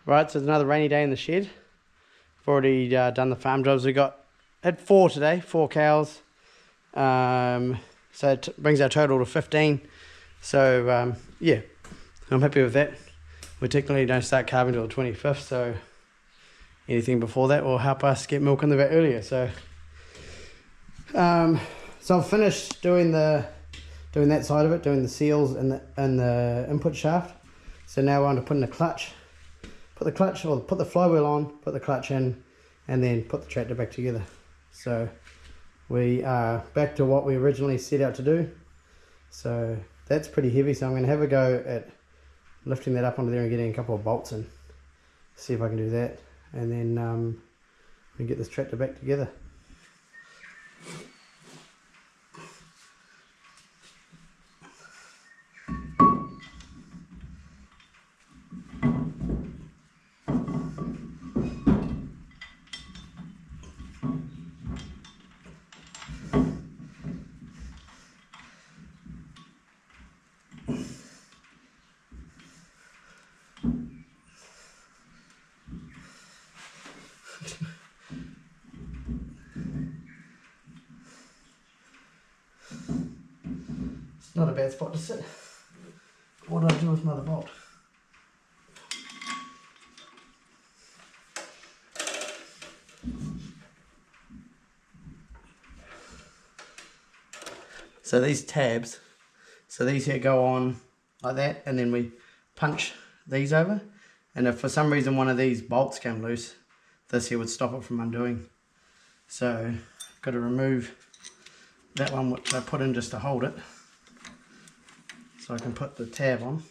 Right, so it's another rainy day in the shed. I've already done the farm jobs. We had 4 today, 4 cows. So it brings our total to 15. So yeah, I'm happy with that. We technically don't start calving until the 25th, so anything before that will help us get milk in the vat earlier. So I've finished doing that side of it, doing the seals and the input shaft. So now we're on to putting the clutch. Put the flywheel on, put the clutch in, and then put the tractor back together. So we are back to what we originally set out to do. So that's pretty heavy, so I'm going to have a go at lifting that up onto there and getting a couple of bolts in. See if I can do that, and then we can get this tractor back together. Not a bad spot to sit. What do I do with another bolt? So these tabs, these here go on like that, and then we punch these over, and if for some reason one of these bolts came loose, this here would stop it from undoing. So I've got to remove that one which I put in just to hold it, so I can put the tab on.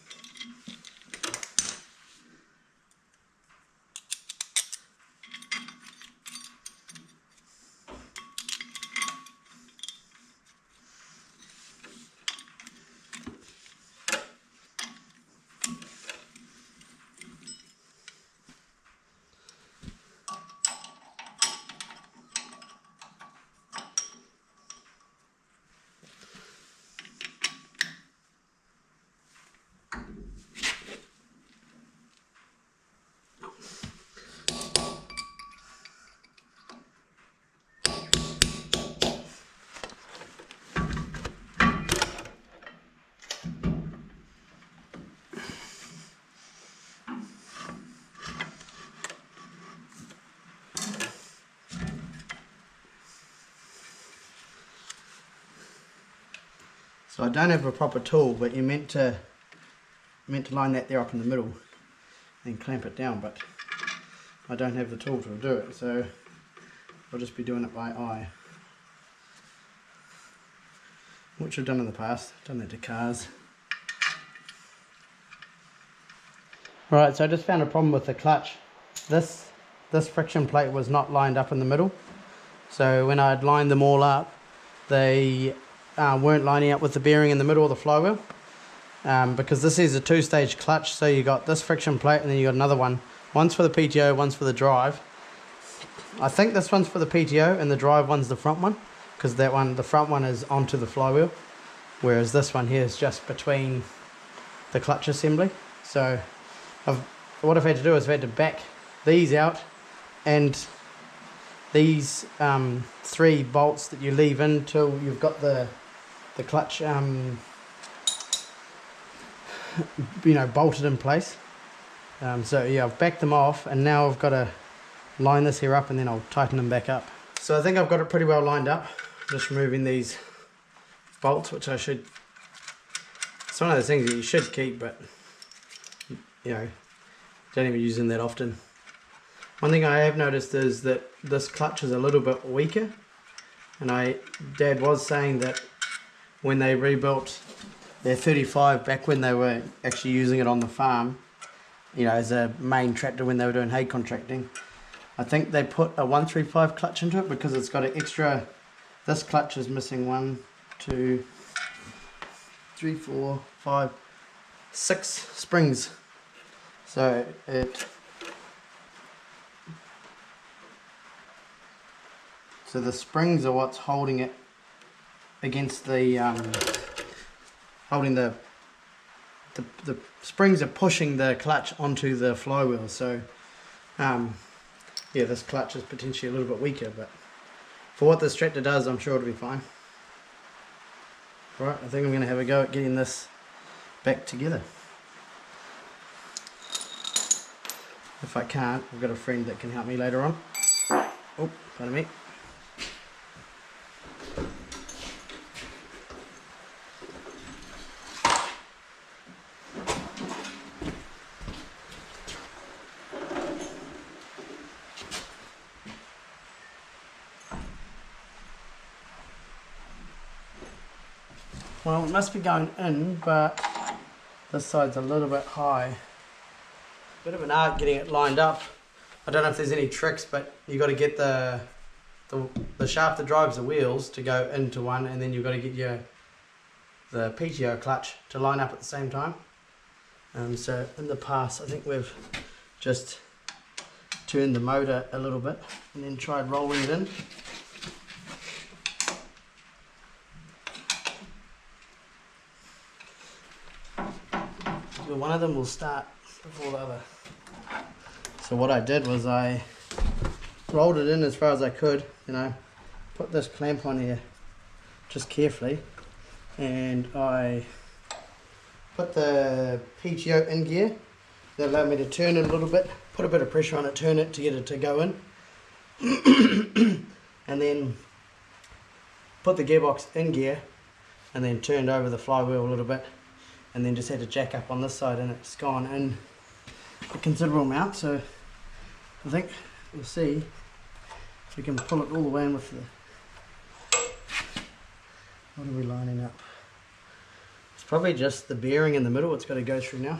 So I don't have a proper tool, but you're meant to line that there up in the middle and clamp it down, but I don't have the tool to do it, so I'll just be doing it by eye, which I've done in the past. I've done that to cars. Right, so I just found a problem with the clutch. This friction plate was not lined up in the middle, so when I'd lined them all up, they weren't lining up with the bearing in the middle of the flywheel, because this is a 2-stage clutch. So you got this friction plate, and then you got another one. One's for the PTO, one's for the drive. I think this one's for the PTO, and the drive one's the front one, because the front one is onto the flywheel, whereas this one here is just between the clutch assembly. So what I've had to do is I've had to back these out, and these 3 bolts that you leave in till you've got the clutch bolted in place. So yeah, I've backed them off, and now I've got to line this here up, and then I'll tighten them back up. So I think I've got it pretty well lined up. Just removing these bolts, which it's one of those things that you should keep, but don't even use them that often. One thing I have noticed is that this clutch is a little bit weaker, and Dad was saying that when they rebuilt their 35 back when they were actually using it on the farm, as a main tractor when they were doing hay contracting, I think they put a 135 clutch into it because it's got an extra. This clutch is missing 1, 2, 3, 4, 5, 6 springs, so So the springs are what's holding it against the holding the the springs are pushing the clutch onto the flywheel, so yeah, this clutch is potentially a little bit weaker, but for what this tractor does, I'm sure it'll be fine. Right, I think I'm going to have a go at getting this back together. If I can't, I've got a friend that can help me later on. Oh, pardon me. Well, it must be going in, but this side's a little bit high. Bit of an art getting it lined up. I don't know if there's any tricks, but you got to get the shaft that drives the wheels to go into one, and then you've got to get the PTO clutch to line up at the same time. So in the past, I think we've just turned the motor a little bit and then tried rolling it in. So one of them will start before the other. So what I did was I rolled it in as far as I could, put this clamp on here just carefully, and I put the PTO in gear. That allowed me to turn it a little bit, put a bit of pressure on it, turn it to get it to go in, and then put the gearbox in gear, and then turned over the flywheel a little bit, and then just had to jack up on this side, and it's gone in a considerable amount. So I think we'll see if we can pull it all the way in with the... What are we lining up? It's probably just the bearing in the middle it's got to go through now.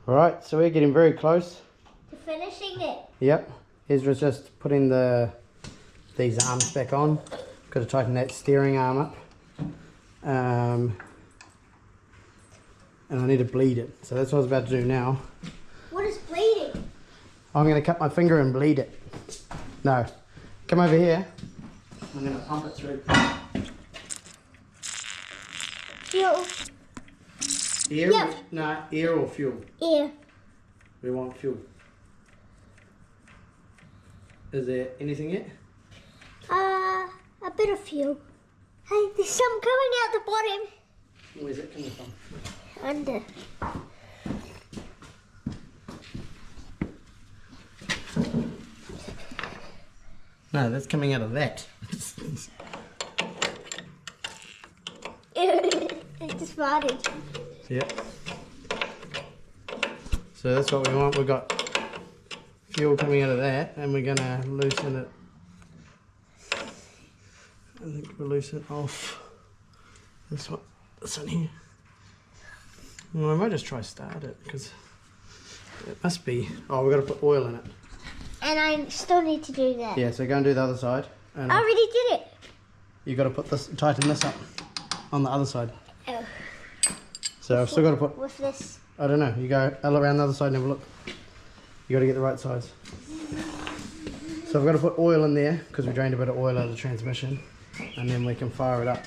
Alright, so we're getting very close to finishing it. Yep, Ezra's just putting these arms back on. Got to tighten that steering arm up. And I need to bleed it, so that's what I was about to do now. What is bleeding? I'm going to cut my finger and bleed it. No, come over here. I'm going to pump it through. Fuel. Air? Yep. No, air or fuel? Air. We want fuel. Is there anything yet? A bit of fuel. Hey, there's some coming out the bottom. Where's it coming from? Under. No, that's coming out of that. It just farted. Yep. So that's what we want. We've got fuel coming out of that, and we're going to loosen it. I think we'll loosen off this one here. Well, I might just try start it, because it must be... Oh, we've got to put oil in it. And I still need to do that. Yeah, so go and do the other side. And I already did it. You've got to put this, tighten this up on the other side. Oh. So I've still got to put... With this. I don't know. You go around the other side and have a look. You got to get the right size. So I've got to put oil in there, because we drained a bit of oil out of the transmission. And then we can fire it up.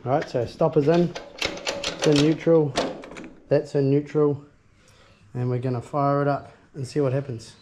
Alright, so stopper's in. It's in neutral. That's in neutral. And we're going to fire it up and see what happens.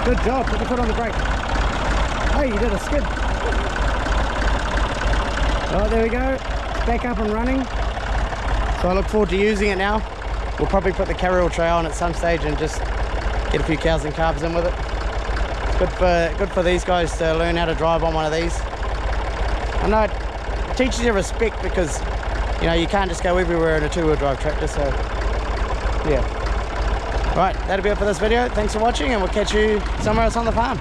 Good job, put your foot on the brake. Hey, you did a skid. Oh, there we go. Back up and running. So I look forward to using it now. We'll probably put the carryall tray on at some stage and just get a few cows and calves in with it. It's good for these guys to learn how to drive on one of these. I know it teaches you respect because, you know, you can't just go everywhere in a two-wheel drive tractor, so yeah. Right, that'll be it for this video. Thanks for watching and we'll catch you somewhere else on the farm.